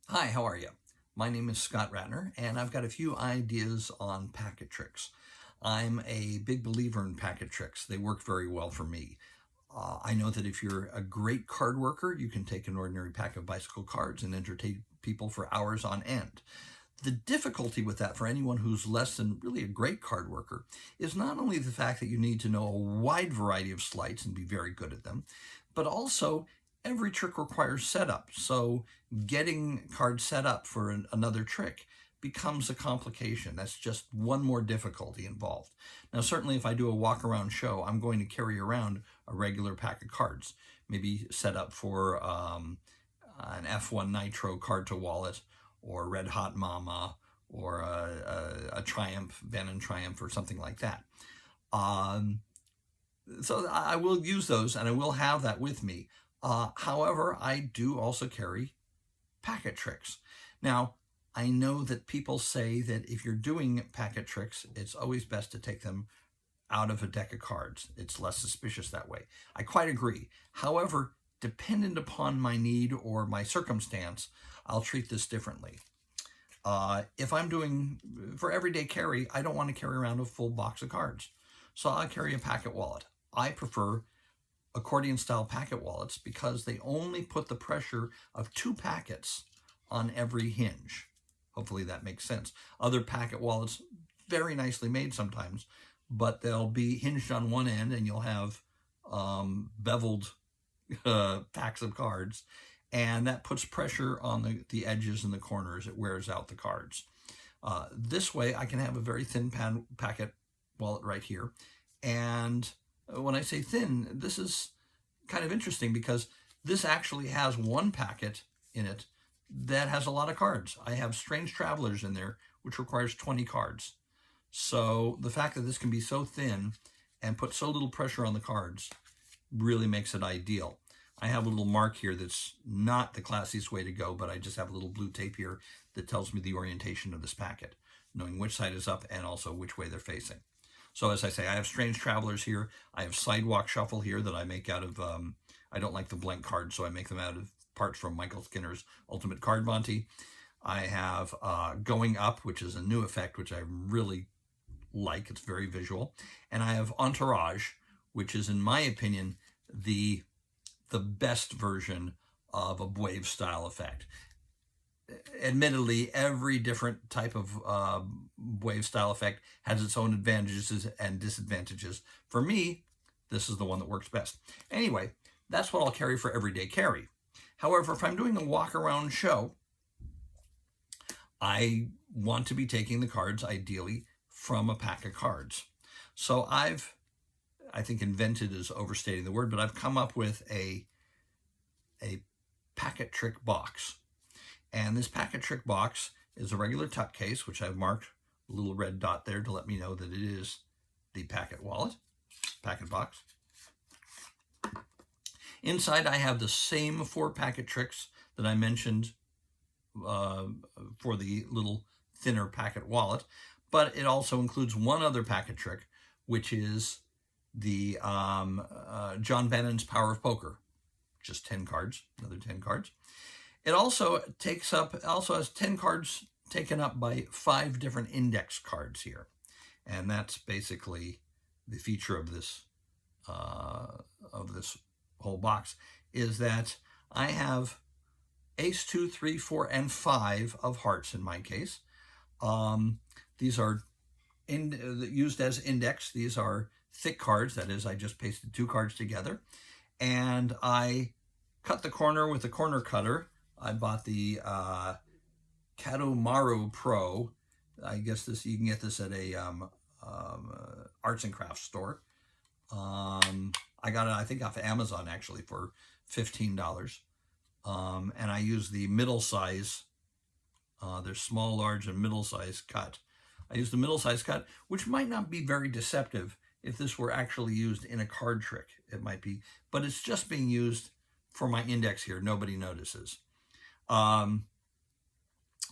Hi, how are you? My name is Scott Ratner, and I've got a few ideas on packet tricks. I'm a big believer in packet tricks. They work very well for me. I know that if you're a great card worker, you can take an ordinary pack of bicycle cards and entertain people for hours on end. The difficulty with that for anyone who's less than really a great card worker is not only the fact that you need to know a wide variety of sleights and be very good at them, but also every trick requires setup. So getting cards set up for another trick becomes a complication. That's just one more difficulty involved. Now, certainly if I do a walk around show, I'm going to carry around a regular pack of cards, maybe set up for an F1 Nitro card to wallet, or Red Hot Mama, or a Triumph, Venom Triumph, or something like that. Um, so I will use those and I will have that with me. However, I do also carry packet tricks. Now, I know that people say that if you're doing packet tricks, it's always best to take them out of a deck of cards. It's less suspicious that way. I quite agree. However, dependent upon my need or my circumstance, I'll treat this differently. If I'm doing for everyday carry, I don't want to carry around a full box of cards. So I'll carry a packet wallet. I prefer accordion style packet wallets because they only put the pressure of 2 packets on every hinge. Hopefully that makes sense. Other packet wallets, very nicely made sometimes, but they'll be hinged on one end and you'll have beveled packs of cards, and that puts pressure on the edges and the corners. It wears out the cards. This way I can have a very thin packet wallet right here. And when I say thin, this is kind of interesting because this actually has one packet in it that has a lot of cards. I have Strange Travelers in there, which requires 20 cards. So the fact that this can be so thin and put so little pressure on the cards really makes it ideal. I have a little mark here that's not the classiest way to go, but I just have a little blue tape here that tells me the orientation of this packet, knowing which side is up and also which way they're facing. So as I say, I have Strange Travelers here. I have Sidewalk Shuffle here that I make out of, I don't like the blank cards, so I make them out of parts from Michael Skinner's Ultimate Card Monte. I have Going Up, which is a new effect, which I really like. It's very visual. And I have Entourage, which is, in my opinion, the best version of a wave style effect. Admittedly, every different type of wave style effect has its own advantages and disadvantages. For me, this is the one that works best. Anyway, that's what I'll carry for everyday carry. However, if I'm doing a walk around show, I want to be taking the cards ideally from a pack of cards. So I think invented is overstating the word, but I've come up with a packet trick box. And this packet trick box is a regular tuck case, which I've marked a little red dot there to let me know that it is the packet wallet, packet box. Inside, I have the same 4 packet tricks that I mentioned for the little thinner packet wallet, but it also includes one other packet trick, which is the John Bannon's Power of Poker, just 10 cards, another 10 cards. It also has 10 cards taken up by 5 different index cards here. And that's basically the feature of this whole box, is that I have ace, 2, 3, 4, and 5 of hearts in my case. These are used as index. These are thick cards. That is, I just pasted 2 cards together. And I cut the corner with a corner cutter. I bought the Katomaru Pro. I guess you can get this at a arts and crafts store. I got it, I think, off of Amazon actually for $15. And I use the middle size. There's small, large, and middle size cut. I use the middle size cut, which might not be very deceptive if this were actually used in a card trick. It might be, but it's just being used for my index here. Nobody notices. I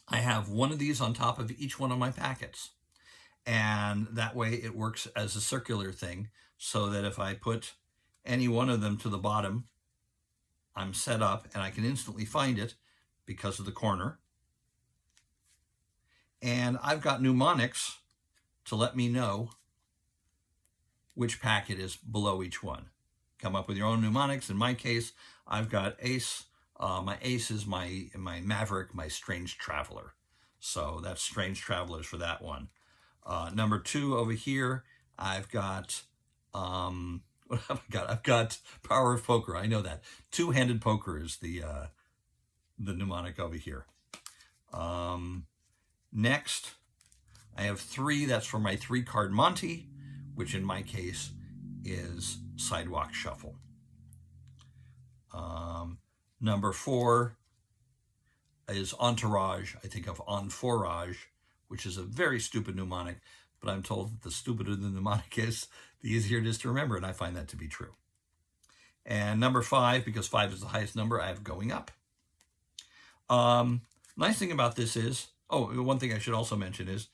have one of these on top of each one of my packets. And that way it works as a circular thing, so that if I put any one of them to the bottom, I'm set up and I can instantly find it because of the corner. And I've got mnemonics to let me know which packet is below each one. Come up with your own mnemonics. In my case, I've got Ace. My Ace is my Maverick, my Strange Traveler. So that's Strange Travelers for that one. Number 2 over here, I've got, what have I got? I've got Power of Poker. I know that. Two-handed poker is the mnemonic over here. Next, I have 3. That's for my 3-card Monty, which in my case is Sidewalk Shuffle. Number 4 is Entourage. I think of Enfourage, which is a very stupid mnemonic, but I'm told that the stupider the mnemonic is, the easier it is to remember, and I find that to be true. And number 5, because 5 is the highest number, I have Going Up. Nice thing about this is, one thing I should also mention is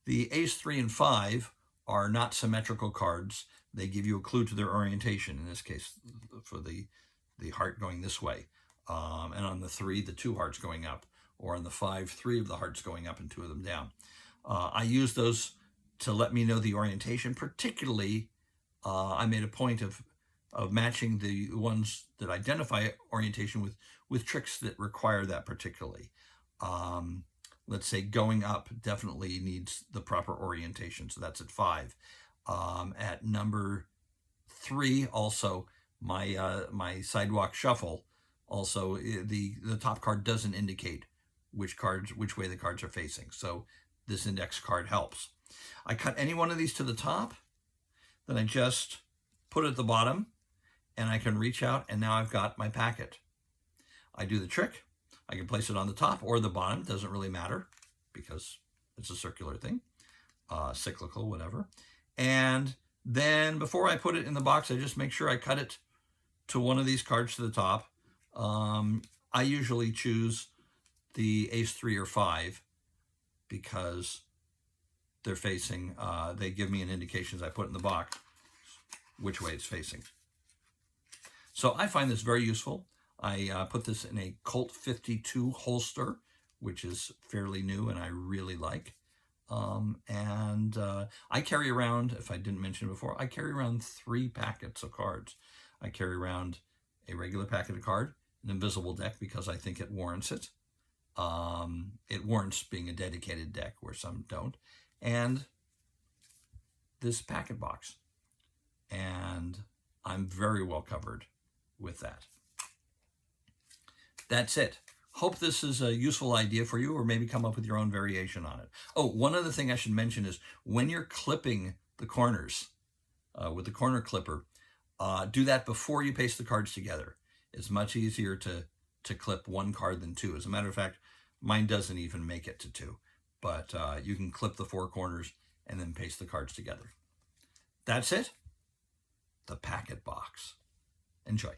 the Ace, 3, and 5 are not symmetrical cards. They give you a clue to their orientation, in this case, for the heart going this way. And on the 3, the 2 hearts going up, or on the 5, 3 of the hearts going up and 2 of them down. I use those to let me know the orientation. Particularly, I made a point of matching the ones that identify orientation with tricks that require that particularly. Let's say Going Up definitely needs the proper orientation, so that's at 5. At number 3, also my Sidewalk Shuffle. Also, the top card doesn't indicate which way the cards are facing, so this index card helps. I cut any one of these to the top, then I just put it at the bottom, and I can reach out, and now I've got my packet. I do the trick. I can place it on the top or the bottom, doesn't really matter, because it's a circular thing, cyclical, whatever. And then before I put it in the box, I just make sure I cut it to one of these cards to the top. I usually choose the Ace, 3, or 5 because they're facing, they give me an indication as I put it in the box which way it's facing. So I find this very useful. I put this in a Colt 52 holster, which is fairly new and I really like. I carry around, if I didn't mention it before, I carry around 3 packets of cards. I carry around a regular packet of cards, an invisible deck because I think it warrants it. It warrants being a dedicated deck where some don't. And this packet box. And I'm very well covered with that. That's it. Hope this is a useful idea for you, or maybe come up with your own variation on it. Oh, one other thing I should mention is when you're clipping the corners with the corner clipper, do that before you paste the cards together. It's much easier to clip one card than 2. As a matter of fact, mine doesn't even make it to 2, but you can clip the 4 corners and then paste the cards together. That's it. The packet box. Enjoy.